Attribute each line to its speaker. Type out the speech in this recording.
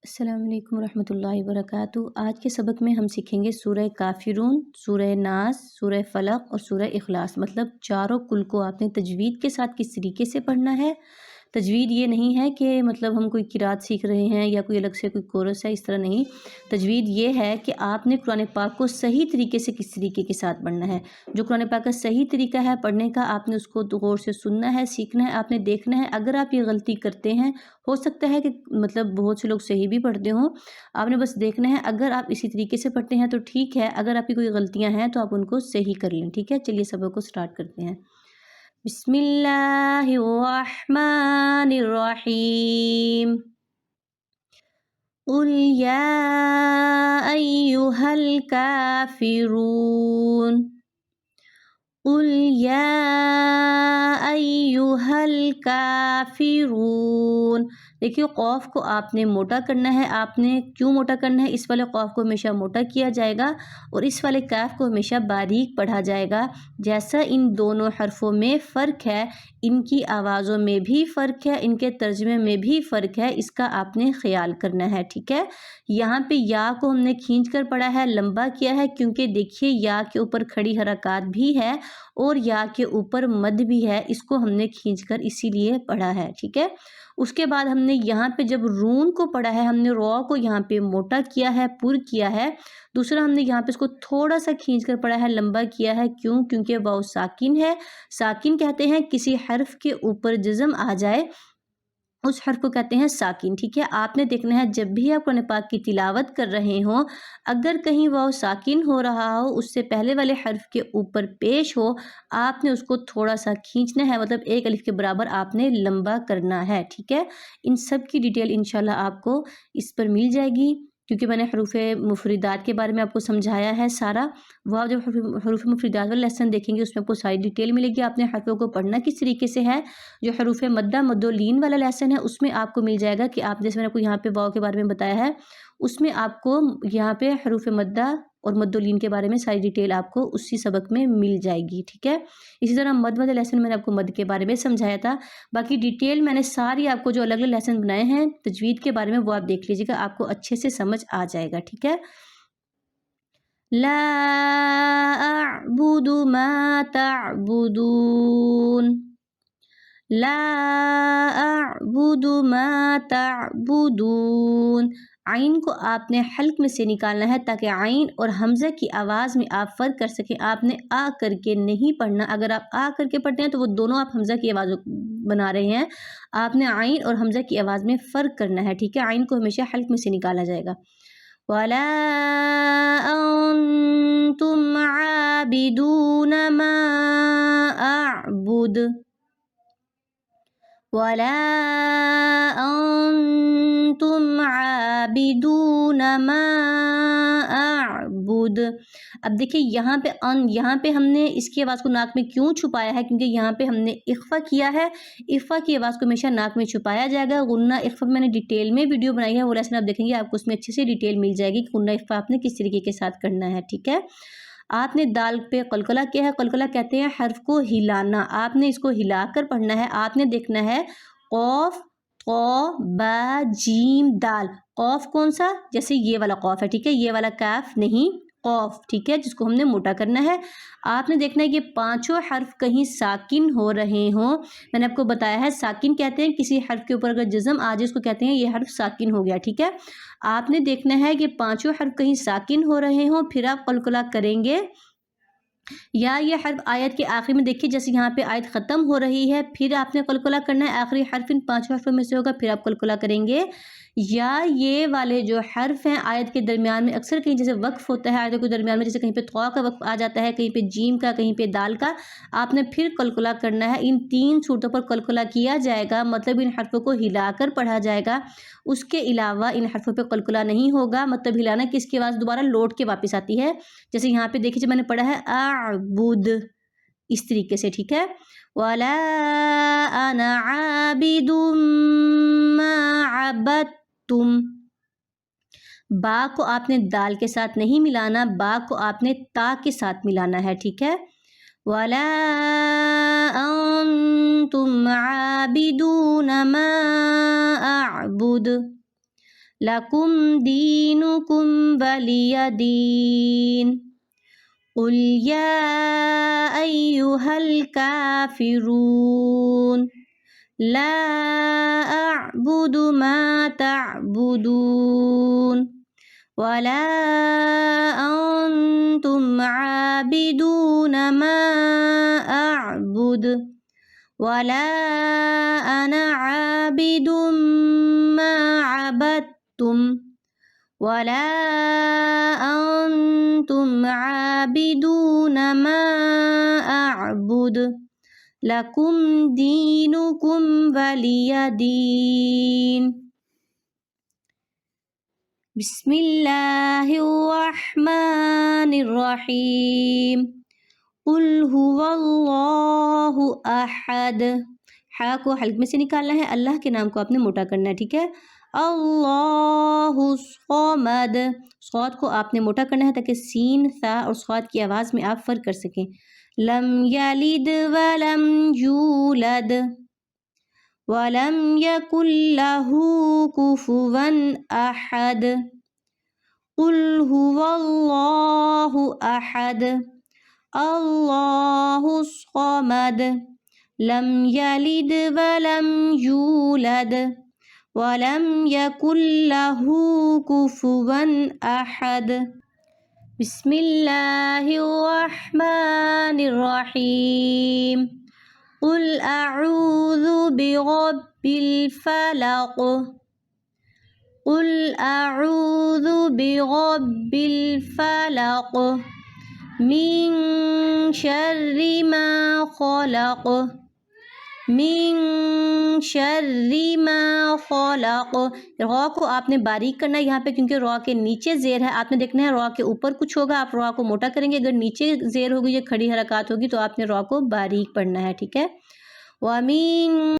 Speaker 1: अस्सलाम वालेकुम रहमतुल्लाहि वबरकातुहू। आज के सबक में हम सीखेंगे सूरह काफिरून, सूरह नास, सूरह फलक और सूरह इखलास। मतलब चारों कुल को आपने तजवीद के साथ किस तरीके से पढ़ना है। तजवीद ये नहीं है कि मतलब हम कोई किरात सीख रहे हैं या कोई अलग से कोई कोरस है, इस तरह नहीं। तजवीद ये है कि आपने कुरान पाक को सही तरीके से किस तरीके के साथ पढ़ना है। जो कुरान पाक का सही तरीका है पढ़ने का, आपने उसको गौर से सुनना है, सीखना है, आपने देखना है। अगर आप ये गलती करते हैं, हो सकता है कि मतलब बहुत से लोग सही भी पढ़ते हों, आपने बस देखना है। अगर आप इसी तरीके से पढ़ते हैं तो ठीक है, अगर आपकी कोई गलतियां हैं तो आप उनको सही कर लें। ठीक है, चलिए सबक को स्टार्ट करते हैं। बिस्मिल्लाहिर्रहमानिर्रहीम। कुल या अय्युहल काफिरून। कुल या अय्युहल काफिरून। देखिए कौफ को आपने मोटा करना है। आपने क्यों मोटा करना है? इस वाले कौफ को हमेशा मोटा किया जाएगा और इस वाले काफ को हमेशा बारीक पढ़ा जाएगा। जैसा इन दोनों हरफों में फ़र्क है, इनकी आवाज़ों में भी फ़र्क है, इनके तर्जमे में भी फ़र्क है, इसका आपने ख्याल करना है। ठीक है, यहाँ पे या को हमने खींच कर पढ़ा है, लंबा किया है, क्योंकि देखिए या के ऊपर खड़ी हरकत भी है और या के ऊपर मद भी है, इसको हमने खींचकर इसीलिए पढ़ा है। ठीक है, उसके बाद हमने यहाँ पे जब रून को पढ़ा है, हमने रॉ को यहाँ पे मोटा किया है, पुर किया है। दूसरा हमने यहाँ पे इसको थोड़ा सा खींच कर पढ़ा है, लंबा किया है। क्यों? क्योंकि वाव साकिन है। साकिन कहते हैं किसी हर्फ के ऊपर जज़म आ जाए, उस हर्फ को कहते हैं साकिन। ठीक है, आपने देखना है जब भी आप कुरान पाक की तिलावत कर रहे हों, अगर कहीं वाव साकिन हो रहा हो, उससे पहले वाले हर्फ के ऊपर पेश हो, आपने उसको थोड़ा सा खींचना है, मतलब एक अलिफ के बराबर आपने लंबा करना है। ठीक है, इन सब की डिटेल इंशाल्लाह आपको इस पर मिल जाएगी, क्योंकि मैंने हरूफ मुफरिदात के बारे में आपको समझाया है सारा। वह आप जब हरूफ मुफरिदात वाला लेसन देखेंगे उसमें आपको सारी डिटेल मिलेगी। आपने हरफों को पढ़ना किस तरीके से है। जो हरूफ मद्दा मद्दोलीन वाला लेसन है उसमें आपको मिल जाएगा कि आप जैसे मैंने आपको यहाँ पे वाव के बारे में बताया है, उसमें आपको यहाँ पे हरूफ मद्दा और मद्दोलीन के बारे में सारी डिटेल आपको उसी सबक में मिल जाएगी। ठीक है, इसी तरह मद वाले लेसन मैंने आपको मद के बारे में समझाया था। बाकी डिटेल मैंने सारी आपको जो अलग अलग लेसन बनाए हैं तजवीद के बारे में वो आप देख लीजिएगा, आपको अच्छे से समझ आ जाएगा। ठीक है, ला अअबुदु मा तअबुदून। ला अअबुदु मा तअबुदून। आइन को आपने हल्क में से निकालना है ताकि आइन और हमज़ा की आवाज़ में आप फ़र्क कर सकें। आपने आ करके नहीं पढ़ना। अगर आप आ करके पढ़ते हैं तो वो दोनों आप हमज़ा की आवाज़ बना रहे हैं। आपने आइन और हमज़ा की आवाज़ में फ़र्क करना है। ठीक है, आइन को हमेशा हल्क में से निकाला जाएगा। वला अंतुम आबिदून मा अअबुद। वला अंतुम आबिदून मा अअबुद। अब देखिए यहाँ पे हमने इसकी आवाज़ को नाक में क्यों छुपाया है? क्योंकि यहाँ पे हमने इख्फा किया है। इख्फा की आवाज़ को हमेशा नाक में छुपाया जाएगा। गुन्ना इख्फा मैंने डिटेल में वीडियो बनाई है, वो लेसन आप देखेंगे आपको उसमें अच्छे से डिटेल मिल जाएगी कि गुन्ना इख्फा आपने किस तरीके के साथ करना है। ठीक है, आपने दाल पे कलकला किया है। कलकला कहते हैं हर्फ को हिलाना। आपने इसको हिलाकर पढ़ना है। आपने देखना है कौफ कौ बा जीम दाल। कौफ कौन सा? जैसे ये वाला कौफ है। ठीक है, ये वाला काफ नहीं, कौफ। ठीक है, जिसको हमने मोटा करना है। आपने देखना है कि पांचों हर्फ कहीं साकिन हो रहे हों। मैंने आपको बताया है साकिन कहते हैं किसी हर्फ के ऊपर अगर जज़म आ जाए उसको कहते हैं ये हर्फ साकिन हो गया। ठीक है, आपने देखना है कि पांचों हर्फ कहीं साकिन हो रहे हों, फिर आप कलकला करेंगे। या ये हर्फ आयत के आखिर में देखिए, जैसे यहाँ पे आयत ख़त्म हो रही है, फिर आपने कलकला करना है। आखिरी हर्फ इन पांचों हर्फों में से होगा, फिर आप कलकला करेंगे। या ये वाले जो हर्फ हैं आयत के दरमियान में अक्सर कहीं जैसे वक्फ होता है आयतों के दरमियान में, जैसे कहीं पे तवा का वक्फ आ जाता है, कहीं पे जीम का, कहीं पे दाल का, आपने फिर कलकला करना है। इन तीन सूरतों पर कलकला किया जाएगा, मतलब इन हर्फों को हिलाकर पढ़ा जाएगा। उसके अलावा इन हर्फों पे कलकला नहीं होगा। मतलब हिलाना कि इसकी आवाज़ दोबारा लौट के वापस आती है। जैसे यहाँ पे देखिए, जब मैंने पढ़ा है अअबुद, इस तरीके से। ठीक है, वला अना आबिदुम मा अबदतुम। बा को आपने दाल के साथ नहीं मिलाना, बा को आपने ता के साथ मिलाना है। ठीक है, वला अंतुम आबिदून मा अअबुद। لکم دینکم ولی دین قل یا ایہا الکافرون لا اعبد ما تعبدون ولا انتم عابدون ما اعبد ولا انا عابد ما عبدتم ولا انتم عابدون ما اعبد لکم دینکم ولی دین بسم اللہ الرحمن الرحیم قل هو اللہ احد، ہا کو حلق میں سے نکالنا ہے، اللہ کے نام کو آپ نے موٹا کرنا ہے، ٹھیک ہے۔ اللہ الصمد، صاد کو آپ نے موٹا کرنا ہے تاکہ سین، ثا اور صاد کی آواز میں آپ فرق کر سکیں۔ لم یلد ولم یولد ولم یکن لہ کفوا احد قل هو اللہ احد اللہ الصمد لم یلد ولم یولد ولم یکن لہ کفوا احد بسم اللہ الرحمن الرحیم قل اعوذ برب الفلق قل اعوذ برب الفلق من شر ما خلق من شر ما خلق۔ را کو آپ نے باریک کرنا ہے یہاں پہ کیونکہ را کے نیچے زیر ہے، آپ نے دیکھنا ہے را کے اوپر کچھ ہوگا، آپ را کو موٹا کریں گے، اگر نیچے زیر ہوگی یا کھڑی حرکات ہوگی تو آپ نے را کو باریک پڑھنا ہے، ٹھیک ہے۔ وَمِن